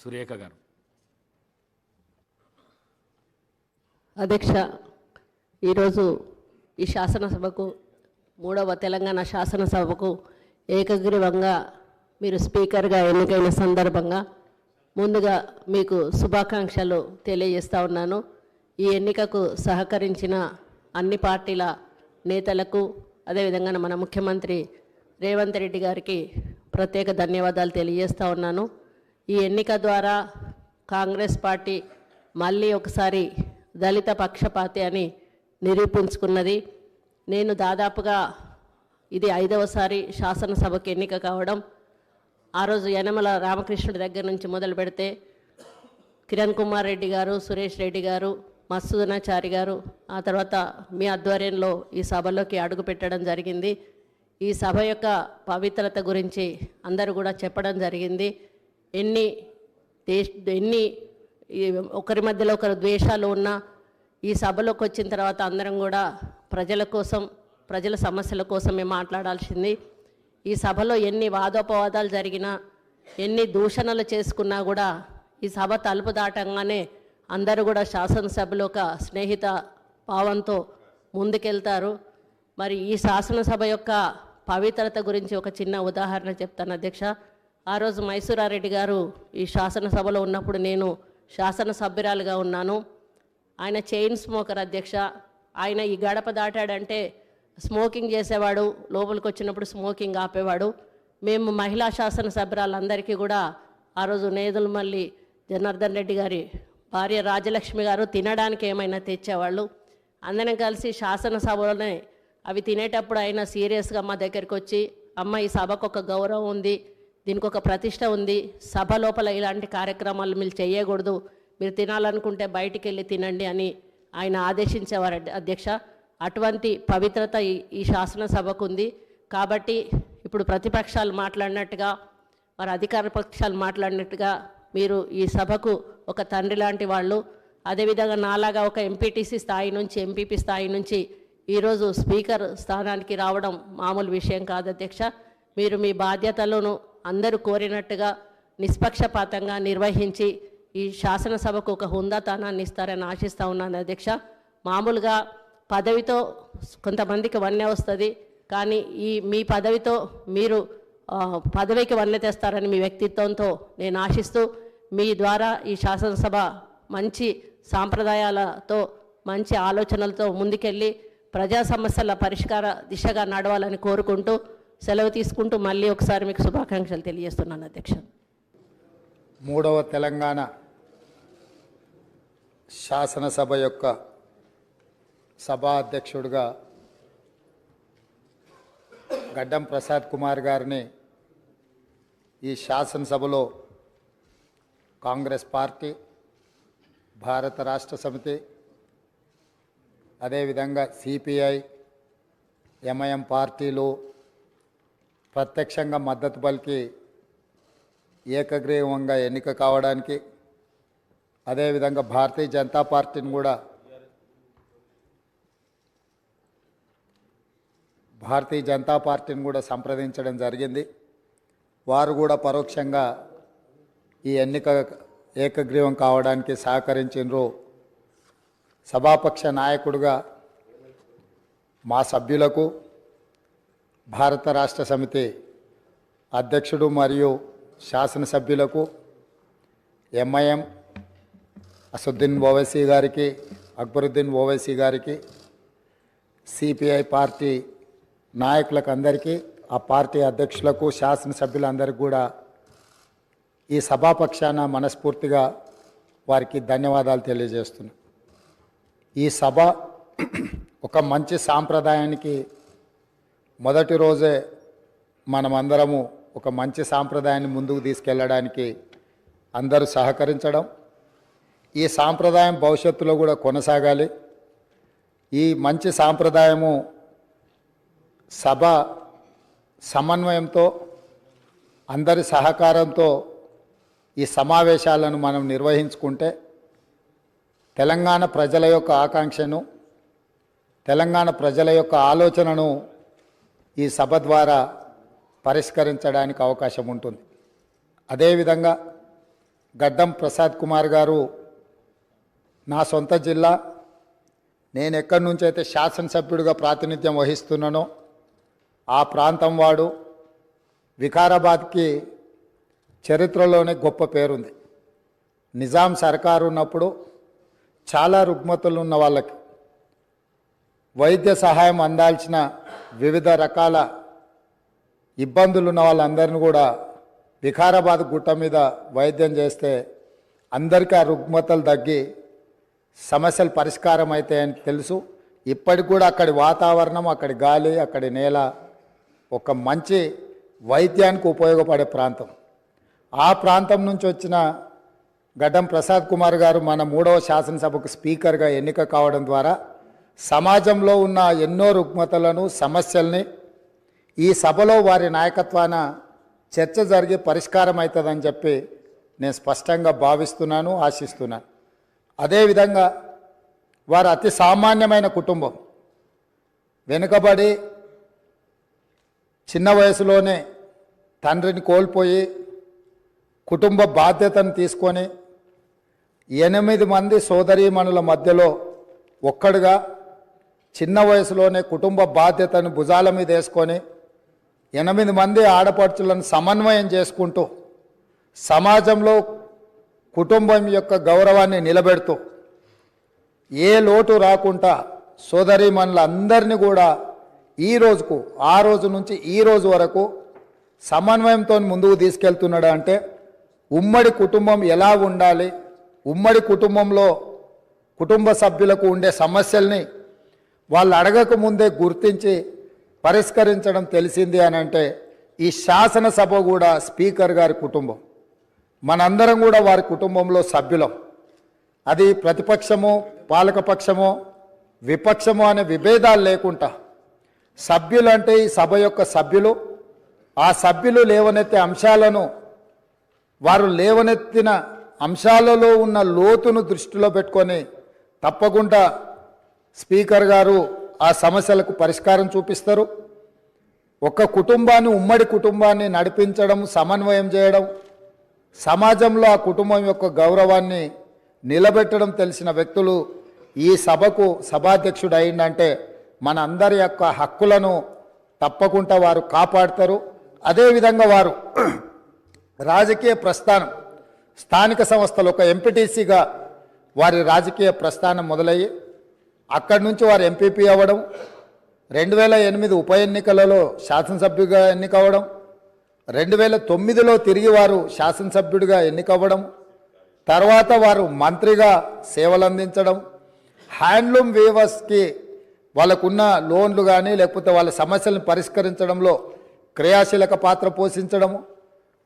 సురేఖ గారు. అధ్యక్ష, ఈరోజు ఈ శాసనసభకు మూడవ తెలంగాణ శాసనసభకు ఏకగ్రీవంగా మీరు స్పీకర్గా ఎన్నికైన సందర్భంగా ముందుగా మీకు శుభాకాంక్షలు తెలియజేస్తా ఉన్నాను. ఈ ఎన్నికకు సహకరించిన అన్ని పార్టీల నేతలకు, అదేవిధంగా మన ముఖ్యమంత్రి రేవంత్ రెడ్డి గారికి ప్రత్యేక ధన్యవాదాలు తెలియజేస్తా ఉన్నాను. ఈ ఎన్నిక ద్వారా కాంగ్రెస్ పార్టీ మళ్ళీ ఒకసారి దళిత పక్షపాతి అని నిరూపించుకున్నది. నేను దాదాపుగా ఇది 5వసారి శాసనసభకు ఎన్నిక కావడం. ఆ రోజు యనమల రామకృష్ణుడి దగ్గర నుంచి మొదలు పెడితే కిరణ్ కుమార్ రెడ్డి గారు, సురేష్ రెడ్డి గారు, మత్సూదనాచారి గారు, ఆ తర్వాత మీ ఆధ్వర్యంలో ఈ సభలోకి అడుగు పెట్టడం జరిగింది. ఈ సభ యొక్క పవిత్రత గురించి అందరూ కూడా చెప్పడం జరిగింది. ఎన్ని ఒకరి మధ్యలో ఒకరు ద్వేషాలు ఉన్నా ఈ సభలోకి వచ్చిన తర్వాత అందరం కూడా ప్రజల కోసం, ప్రజల సమస్యల కోసమే మాట్లాడాల్సింది. ఈ సభలో ఎన్ని వాదోపవాదాలు జరిగినా, ఎన్ని దూషణలు చేసుకున్నా కూడా ఈ సభ తలుపు దాటంగానే అందరూ కూడా శాసనసభలో ఒక స్నేహిత భావంతో ముందుకెళ్తారు. మరి ఈ శాసనసభ యొక్క పవిత్రత గురించి ఒక చిన్న ఉదాహరణ చెప్తాను అధ్యక్ష. ఆ రోజు మైసూరారెడ్డి గారు ఈ శాసనసభలో ఉన్నప్పుడు నేను శాసనసభ్యురాలుగా ఉన్నాను. ఆయన చైన్ స్మోకర్ అధ్యక్ష. ఆయన ఈ గడప దాటాడంటే స్మోకింగ్ చేసేవాడు, లోపలికి వచ్చినప్పుడు స్మోకింగ్ ఆపేవాడు. మేము మహిళా శాసనసభ్యురాలందరికీ కూడా ఆ రోజు నేదులమల్లి జనార్దన్ రెడ్డి గారి భార్య రాజలక్ష్మి గారు తినడానికి ఏమైనా తెచ్చేవాళ్ళు. అందరం కలిసి శాసనసభలోనే అవి తినేటప్పుడు అయినా సీరియస్గా మా దగ్గరికి వచ్చి, అమ్మ ఈ సభకు ఒక గౌరవం ఉంది, దీనికి ఒక ప్రతిష్ట ఉంది, సభ లోపల ఇలాంటి కార్యక్రమాలు మీరు చేయకూడదు, మీరు తినాలనుకుంటే బయటికి వెళ్ళి తినండి అని ఆయన ఆదేశించేవారు అధ్యక్ష. అటువంటి పవిత్రత ఈ శాసనసభకు ఉంది. కాబట్టి ఇప్పుడు ప్రతిపక్షాలు మాట్లాడినట్టుగా, మరి అధికార పక్షాలు మాట్లాడినట్టుగా మీరు ఈ సభకు ఒక తండ్రి లాంటి వాళ్ళు. అదేవిధంగా నాలాగా ఒక ఎంపీటీసీ స్థాయి నుంచి, ఎంపీపీ స్థాయి నుంచి ఈరోజు స్పీకర్ స్థానానికి రావడం మామూలు విషయం కాదు అధ్యక్ష. మీరు మీ బాధ్యతలను అందరూ కోరినట్టుగా నిష్పక్షపాతంగా నిర్వహించి ఈ శాసనసభకు ఒక హుందాతనాన్ని ఇస్తారని ఆశిస్తూ ఉన్నాను అధ్యక్ష. మామూలుగా పదవితో కొంతమందికి వన్నె వస్తుంది, కానీ మీ పదవితో మీరు పదవికి వన్నె తెస్తారని మీ వ్యక్తిత్వంతో నేను ఆశిస్తూ, మీ ద్వారా ఈ శాసనసభ మంచి సాంప్రదాయాలతో, మంచి ఆలోచనలతో ముందుకెళ్ళి ప్రజా సమస్యల పరిష్కార దిశగా నడవాలని కోరుకుంటూ సెలవు తీసుకుంటూ మళ్ళీ ఒకసారి మీకు శుభాకాంక్షలు తెలియజేస్తున్నాను అధ్యక్ష. మూడవ తెలంగాణ శాసనసభ యొక్క సభా అధ్యక్షుడిగా గడ్డం ప్రసాద్ కుమార్ గారిని ఈ శాసనసభలో కాంగ్రెస్ పార్టీ, భారత రాష్ట్ర సమితి, అదేవిధంగా సిపిఐ, ఎంఐఎం పార్టీలు ప్రత్యక్షంగా మద్దతు పలికి ఏకగ్రీవంగా ఎన్నిక కావడానికి, అదేవిధంగా భారతీయ జనతా పార్టీని కూడా సంప్రదించడం జరిగింది. వారు కూడా పరోక్షంగా ఈ ఎన్నిక ఏకగ్రీవం కావడానికి సహకరించినరు. సభాపక్ష నాయకుడిగా మా సభ్యులకు, భారత రాష్ట్ర సమితి అధ్యక్షుడు మరియు శాసనసభ్యులకు, ఎంఐఎం అసదుద్దీన్ ఓవైసీ గారికి, అక్బరుద్దీన్ ఓవైసీ గారికి, సిపిఐ పార్టీ నాయకులకు అందరికీ, ఆ పార్టీ అధ్యక్షులకు, శాసనసభ్యులందరికీ కూడా ఈ సభాపక్షాన మనస్ఫూర్తిగా వారికి ధన్యవాదాలు తెలియజేస్తున్నాను. ఈ సభ ఒక మంచి సాంప్రదాయానికి మొదటి రోజే మనమందరము ఒక మంచి సాంప్రదాయాన్ని ముందుకు తీసుకెళ్ళడానికి అందరూ సహకరించడం, ఈ సాంప్రదాయం భవిష్యత్తులో కూడా కొనసాగాలి. ఈ మంచి సాంప్రదాయము సభ సమన్వయంతో, అందరి సహకారంతో ఈ సమావేశాలను మనం నిర్వహించుకుంటే తెలంగాణ ప్రజల యొక్క ఆకాంక్షను, తెలంగాణ ప్రజల యొక్క ఆలోచనను ఈ సభ ద్వారా పరిష్కరించడానికి అవకాశం ఉంటుంది. అదేవిధంగా గడ్డం ప్రసాద్ కుమార్ గారు నా సొంత జిల్లా, నేను ఎక్కడి నుంచి అయితే శాసనసభ్యుడిగా ప్రాతినిధ్యం వహిస్తున్నానో ఆ ప్రాంతం వాడు. వికారాబాద్కి చరిత్రలోనే గొప్ప పేరుంది. నిజాం సర్కారు ఉన్నప్పుడు చాలా రుగ్మతలు ఉన్న వాళ్ళకి వైద్య సహాయం అందాల్సిన వివిధ రకాల ఇబ్బందులు ఉన్న వాళ్ళందరినీ కూడా వికారాబాద్ గుట్ట మీద వైద్యం చేస్తే అందరికీ ఆ రుగ్మతలు తగ్గి సమస్యలు పరిష్కారం అవుతాయని తెలుసు. ఇప్పటికి కూడా అక్కడి వాతావరణం, అక్కడి గాలి, అక్కడి నేల ఒక మంచి వైద్యానికి ఉపయోగపడే ప్రాంతం. ఆ ప్రాంతం నుంచి వచ్చిన గడ్డం ప్రసాద్ కుమార్ గారు మన 3వ శాసనసభకు స్పీకర్గా ఎన్నిక కావడం ద్వారా సమాజంలో ఉన్న ఎన్నో రుగ్మతలను, సమస్యల్ని ఈ సభలో వారి నాయకత్వాన చర్చ జరిగి పరిష్కారం అవుతుందని చెప్పి నేను స్పష్టంగా భావిస్తున్నాను, ఆశిస్తున్నాను. అదేవిధంగా వారు అతి సామాన్యమైన కుటుంబం. వెనుకబడి చిన్న వయసులోనే తండ్రిని కోల్పోయి కుటుంబ బాధ్యతను తీసుకొని 8 మంది సోదరీమణుల మధ్యలో ఒక్కడుగా చిన్న వయసులోనే కుటుంబ బాధ్యతను భుజాల మీద వేసుకొని 8 మంది ఆడపడుచులను సమన్వయం చేసుకుంటూ సమాజంలో కుటుంబం యొక్క గౌరవాన్ని నిలబెడుతూ ఏ లోటు రాకుండా సోదరీమణులందరినీ కూడా ఈ రోజుకు, ఆ రోజు నుంచి ఈ రోజు వరకు సమన్వయంతో ముందుకు తీసుకెళ్తున్నాడు. అంటే ఉమ్మడి కుటుంబం ఎలా ఉండాలి, ఉమ్మడి కుటుంబంలో కుటుంబ సభ్యులకు ఉండే సమస్యల్ని వాళ్ళు అడగక ముందే గుర్తించి పరిష్కరించడం తెలిసింది అని అంటే ఈ శాసనసభ కూడా స్పీకర్ గారి కుటుంబం. మనందరం కూడా వారి కుటుంబంలో సభ్యులం. అది ప్రతిపక్షమో పాలకపక్షమో విపక్షమో అనే విభేదాలు లేకుండా సభ్యులు అంటే ఈ సభ యొక్క సభ్యులు. ఆ సభ్యులు లేవనెత్తే అంశాలను, వారు లేవనెత్తిన అంశాలలో ఉన్న లోతును దృష్టిలో పెట్టుకొని తప్పకుండా స్పీకర్ గారు ఆ సమస్యలకు పరిష్కారం చూపిస్తారు. ఒక కుటుంబాన్ని, ఉమ్మడి కుటుంబాన్ని నడిపించడం, సమన్వయం చేయడం, సమాజంలో ఆ కుటుంబం యొక్క గౌరవాన్ని నిలబెట్టడం తెలిసిన వ్యక్తులు ఈ సభకు సభాధ్యక్షుడు అయిందంటే మన అందరి యొక్క హక్కులను తప్పకుండా వారు కాపాడతారు. అదేవిధంగా వారు రాజకీయ ప్రస్థానం, స్థానిక సంస్థలు ఒక ఎంపీటీసీగా వారి రాజకీయ ప్రస్థానం మొదలయ్యి అక్కడి నుంచి వారు ఎంపీపీ అవ్వడం, 2008 ఉప ఎన్నికలలో శాసనసభ్యుడిగా ఎన్నికవ్వడం, 2009లో తిరిగి వారు శాసనసభ్యుడిగా ఎన్నికవ్వడం, తర్వాత వారు మంత్రిగా సేవలు అందించడం, హ్యాండ్లూమ్ వీవర్స్కి వాళ్ళకున్న లోన్లు కానీ లేకపోతే వాళ్ళ సమస్యలను పరిష్కరించడంలో క్రియాశీలక పాత్ర పోషించడము,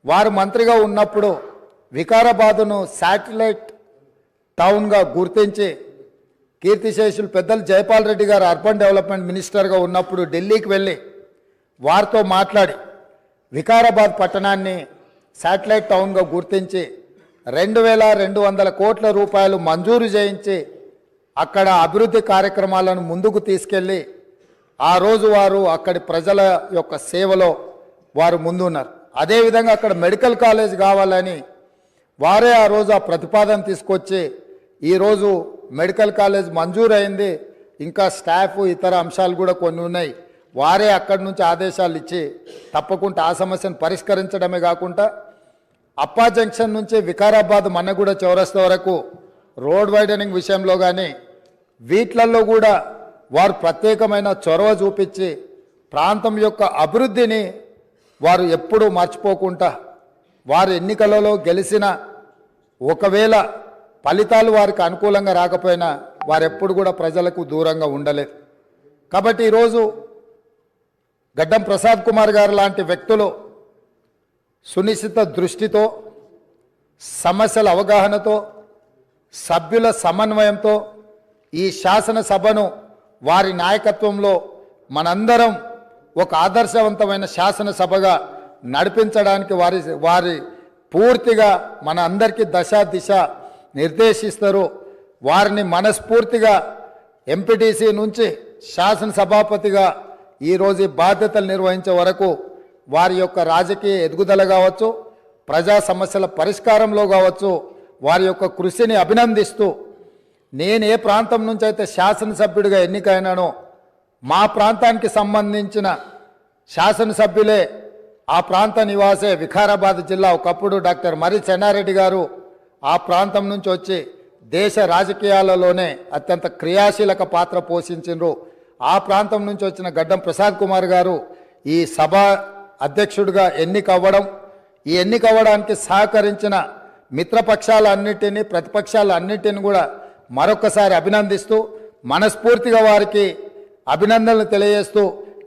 వారు మంత్రిగా ఉన్నప్పుడు వికారాబాదును శాటిలైట్ టౌన్గా గుర్తించి కీర్తిశేషులు పెద్దలు జైపాల్ రెడ్డి గారు అర్బన్ డెవలప్మెంట్ మినిస్టర్గా ఉన్నప్పుడు ఢిల్లీకి వెళ్ళి వారితో మాట్లాడి వికారాబాద్ పట్టణాన్ని శాటిలైట్ టౌన్గా గుర్తించి 2200 కోట్ల రూపాయలు మంజూరు చేయించి అక్కడ అభివృద్ధి కార్యక్రమాలను ముందుకు తీసుకెళ్ళి ఆ రోజు వారు అక్కడి ప్రజల యొక్క సేవలో వారు ముందున్నారు. అదేవిధంగా అక్కడ మెడికల్ కాలేజ్ కావాలని వారే ఆ రోజు ఆ ప్రతిపాదన తీసుకొచ్చి ఈరోజు మెడికల్ కాలేజ్ మంజూరైంది. ఇంకా స్టాఫ్, ఇతర అంశాలు కూడా కొన్ని ఉన్నాయి. వారే అక్కడి నుంచి ఆదేశాలు ఇచ్చి తప్పకుండా ఆ సమస్యను పరిష్కరించడమే కాకుండా అప్పా జంక్షన్ నుంచి వికారాబాద్ మన్నగూడ చౌరస్తా వరకు రోడ్ వైడనింగ్ విషయంలో కానీ వీట్లల్లో కూడా వారు ప్రత్యేకమైన చొరవ చూపించి ప్రాంతం యొక్క అభివృద్ధిని వారు ఎప్పుడూ మర్చిపోకుండా, వారు ఎన్నికలలో గెలిచిన ఒకవేళ ఫలితాలు వారికి అనుకూలంగా రాకపోయినా వారెప్పుడు కూడా ప్రజలకు దూరంగా ఉండలేదు. కాబట్టి ఈరోజు గడ్డం ప్రసాద్ కుమార్ గారు లాంటి వ్యక్తులు సునిశ్చిత దృష్టితో, సమస్యల అవగాహనతో, సభ్యుల సమన్వయంతో ఈ శాసనసభను వారి నాయకత్వంలో మనందరం ఒక ఆదర్శవంతమైన శాసనసభగా నడిపించడానికి వారి పూర్తిగా మన అందరికీ దశ దిశ నిర్దేశిస్తారు. వారిని మనస్ఫూర్తిగా ఎంపీటీసీ నుంచి శాసనసభాపతిగా ఈరోజు బాధ్యతలు నిర్వహించే వరకు వారి యొక్క రాజకీయ ఎదుగుదల కావచ్చు, ప్రజా సమస్యల పరిష్కారంలో కావచ్చు వారి యొక్క కృషిని అభినందిస్తూ నేను ఏ ప్రాంతం నుంచి అయితే శాసనసభ్యుడిగా ఎన్నికైనానో మా ప్రాంతానికి సంబంధించిన శాసనసభ్యులే ఆ ప్రాంత నివాసే వికారాబాద్ జిల్లా ఒకప్పుడు డాక్టర్ మర్రి చెన్నారెడ్డి గారు ఆ ప్రాంతం నుంచి వచ్చి దేశ రాజకీయాలలోనే అత్యంత క్రియాశీలక పాత్ర పోషించారు. ఆ ప్రాంతం నుంచి వచ్చిన గడ్డం ప్రసాద్ కుమార్ గారు ఈ సభ అధ్యక్షుడిగా ఎన్నికవ్వడం, ఈ ఎన్నికవ్వడానికి సహకరించిన మిత్రపక్షాలన్నిటినీ ప్రతిపక్షాలన్నిటిని కూడా మరొకసారి అభినందిస్తూ మనస్ఫూర్తిగా వారికి అభినందనలు తెలియజేస్తూ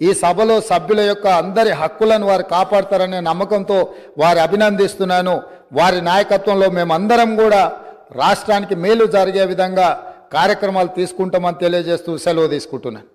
ఈ సభలో సభ్యుల యొక్క అందరి హక్కులను వారు కాపాడతారనే నమ్మకంతో వారి అభినందిస్తున్నాను. వారి నాయకత్వంలో మేమందరం కూడా రాష్ట్రానికి మేలు జరిగే విధంగా కార్యక్రమాలు తీసుకుంటామని తెలియజేస్తూ సెలవు తీసుకుంటున్నాను.